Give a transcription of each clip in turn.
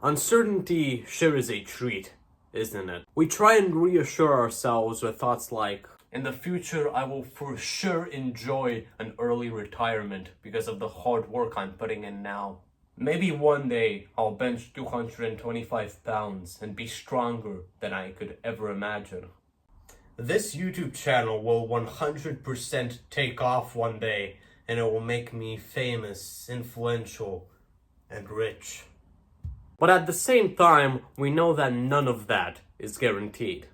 Uncertainty sure is a treat, isn't it? We try and reassure ourselves with thoughts like, in the future I will for sure enjoy an early retirement because of the hard work I'm putting in now. Maybe one day I'll bench 225 pounds and be stronger than I could ever imagine. This YouTube channel will 100% take off one day, and it will make me famous, influential, and rich. But at the same time, we know that none of that is guaranteed.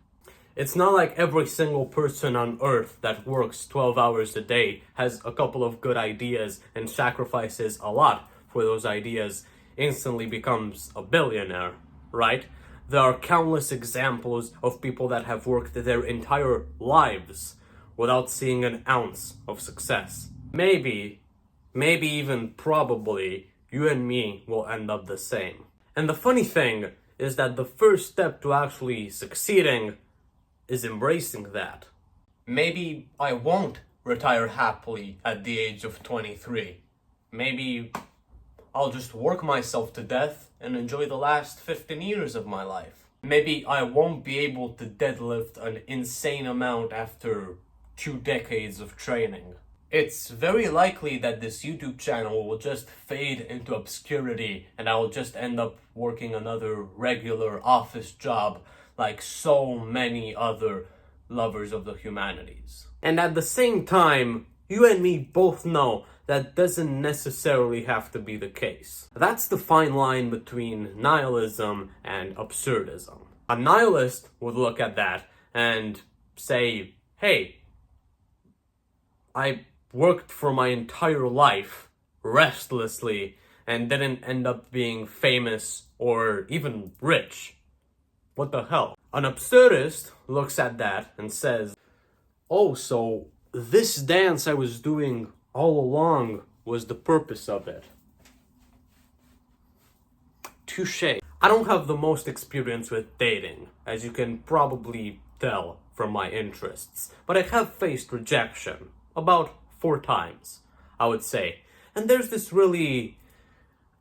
It's not like every single person on earth that works 12 hours a day has a couple of good ideas and sacrifices a lot for those ideas instantly becomes a billionaire, right? There are countless examples of people that have worked their entire lives without seeing an ounce of success. Maybe even probably, you and me will end up the same. And the funny thing is that the first step to actually succeeding is embracing that. Maybe I won't retire happily at the age of 23. Maybe I'll just work myself to death and enjoy the last 15 years of my life. Maybe I won't be able to deadlift an insane amount after 2 decades of training. It's very likely that this YouTube channel will just fade into obscurity and I will just end up working another regular office job like so many other lovers of the humanities. And at the same time, you and me both know that doesn't necessarily have to be the case. That's the fine line between nihilism and absurdism. A nihilist would look at that and say, hey, I worked for my entire life restlessly and didn't end up being famous or even rich. What the hell? An absurdist looks at that and says, oh, so this dance I was doing all along was the purpose of it. Touché. I don't have the most experience with dating, as you can probably tell from my interests, but I have faced rejection about 4 times, I would say. And there's this really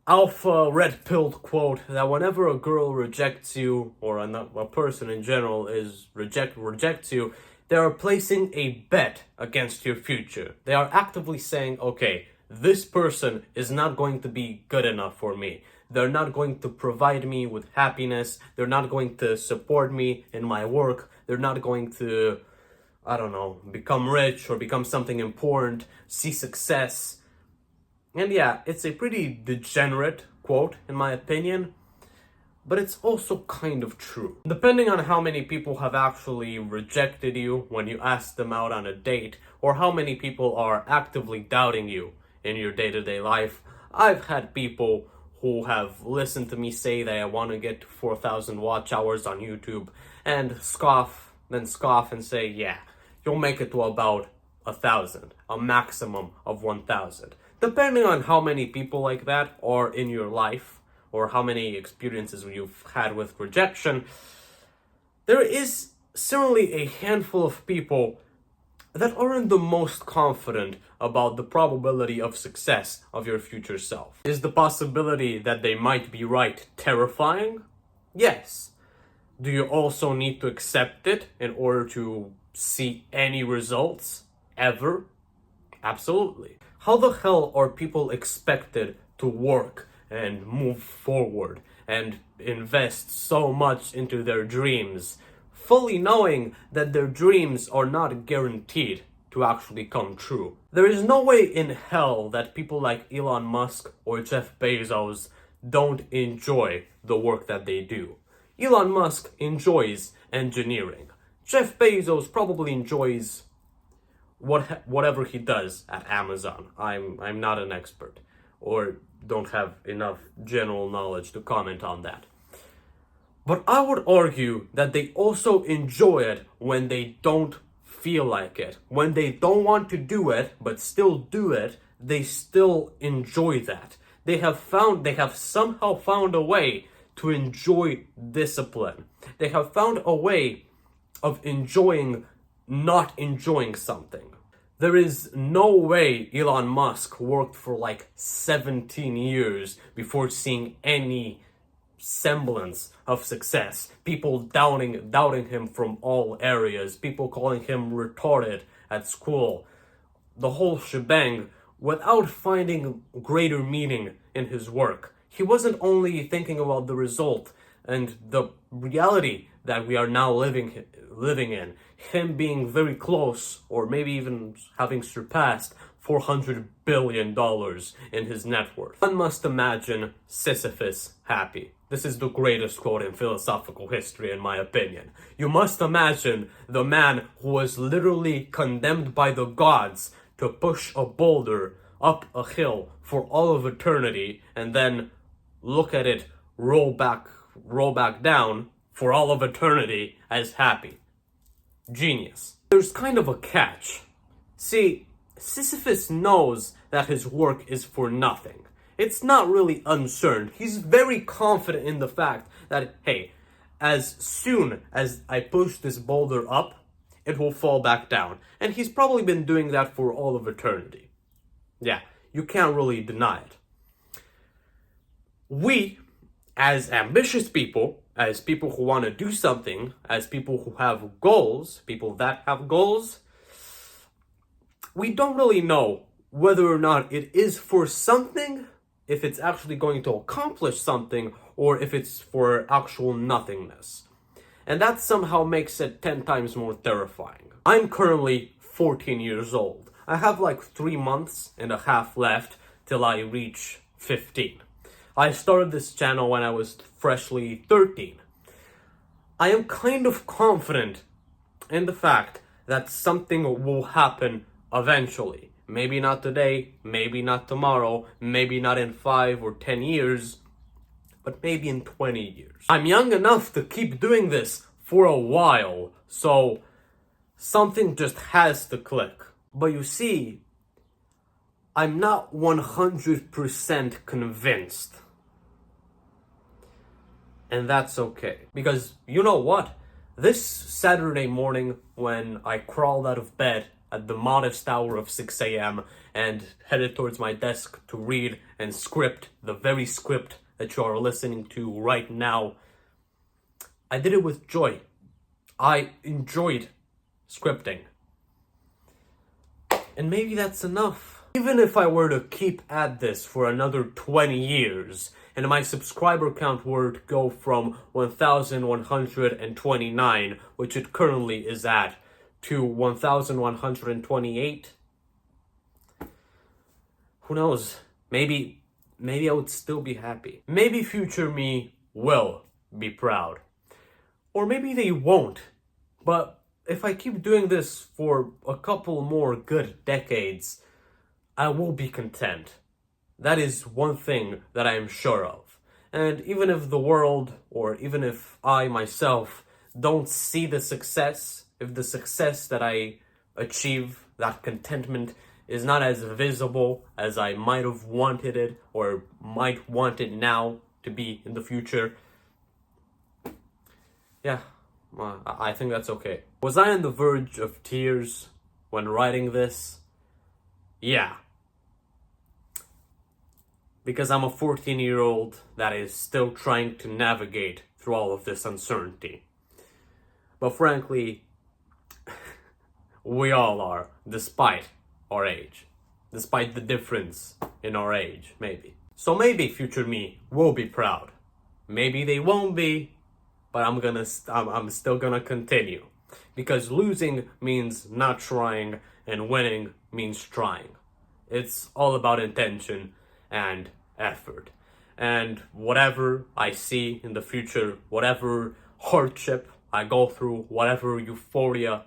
alpha red-pilled quote that whenever a girl rejects you, or a person in general rejects you, they are placing a bet against your future. They are actively saying, okay, this person is not going to be good enough for me. They're not going to provide me with happiness. They're not going to support me in my work. They're not going to, I don't know, become rich or become something important, see success. And yeah, it's a pretty degenerate quote, in my opinion, but it's also kind of true. Depending on how many people have actually rejected you when you ask them out on a date, or how many people are actively doubting you in your day-to-day life, I've had people who have listened to me say that I want to get to 4,000 watch hours on YouTube and scoff and say, yeah, you'll make it to about 1,000, a maximum of 1,000. Depending on how many people like that are in your life, or how many experiences you've had with rejection, there is certainly a handful of people that aren't the most confident about the probability of success of your future self. Is the possibility that they might be right terrifying? Yes. Do you also need to accept it in order to see any results ever? Absolutely. How the hell are people expected to work and move forward and invest so much into their dreams, fully knowing that their dreams are not guaranteed to actually come true? There is no way in hell that people like Elon Musk or Jeff Bezos don't enjoy the work that they do. Elon Musk enjoys engineering. Jeff Bezos probably enjoys whatever he does at Amazon. I'm not an expert, or don't have enough general knowledge to comment on that. But I would argue that they also enjoy it when they don't feel like it. When they don't want to do it, but still do it, they still enjoy that. They have somehow found a way to enjoy discipline. They have found a way of enjoying not enjoying something. There is no way Elon Musk worked for like 17 years before seeing any semblance of success. People doubting him from all areas. People calling him retarded at school. The whole shebang, without finding greater meaning in his work. He wasn't only thinking about the result and the reality that we are now living in, him being very close, or maybe even having surpassed $400 billion in his net worth. One must imagine Sisyphus happy. This is the greatest quote in philosophical history, in my opinion. You must imagine the man who was literally condemned by the gods to push a boulder up a hill for all of eternity, and then look at it roll back down for all of eternity as happy. Genius. There's kind of a catch. See, Sisyphus knows that his work is for nothing. It's not really uncertain. He's very confident in the fact that, hey, as soon as I push this boulder up, it will fall back down. And he's probably been doing that for all of eternity. Yeah, you can't really deny it. We, as ambitious people, as people who want to do something, as people who have goals, people that have goals, we don't really know whether or not it is for something, if it's actually going to accomplish something, or if it's for actual nothingness. And that somehow makes it 10 times more terrifying. I'm currently 14 years old. I have like 3 months and a half left till I reach 15. I started this channel when I was freshly 13. I am kind of confident in the fact that something will happen eventually. Maybe not today, maybe not tomorrow, maybe not in 5 or 10 years, but maybe in 20 years. I'm young enough to keep doing this for a while, so something just has to click. But you see, I'm not 100% convinced. And that's okay. Because you know what? This Saturday morning, when I crawled out of bed at the modest hour of 6 a.m. and headed towards my desk to read and script the very script that you are listening to right now, I did it with joy. I enjoyed scripting. And maybe that's enough. Even if I were to keep at this for another 20 years, and my subscriber count were to go from 1,129, which it currently is at, to 1,128, who knows? Maybe I would still be happy. Maybe future me will be proud. Or maybe they won't. But if I keep doing this for a couple more good decades, I will be content. That is one thing that I am sure of. And even if the world, or even if I myself, don't see the success, if the success that I achieve, that contentment, is not as visible as I might have wanted it, or might want it now to be in the future, yeah, I think that's okay. Was I on the verge of tears when writing this? Yeah. Because I'm a 14-year-old that is still trying to navigate through all of this uncertainty. But frankly, we all are, despite our age. Despite the difference in our age, maybe. So maybe future me will be proud. Maybe they won't be, but I'm still gonna continue. Because losing means not trying, and winning means trying. It's all about intention and effort. And whatever I see in the future, whatever hardship I go through, whatever euphoria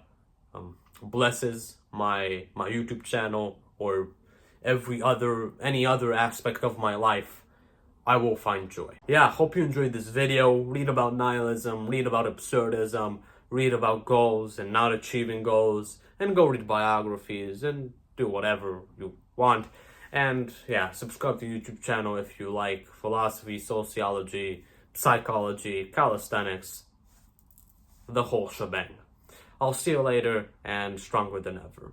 blesses my YouTube channel, or any other aspect of my life, I will find joy. Yeah, hope you enjoyed this video. Read about nihilism, read about absurdism, read about goals and not achieving goals, and go read biographies and do whatever you want. And yeah, subscribe to the YouTube channel if you like philosophy, sociology, psychology, calisthenics, the whole shebang. I'll see you later, and stronger than ever.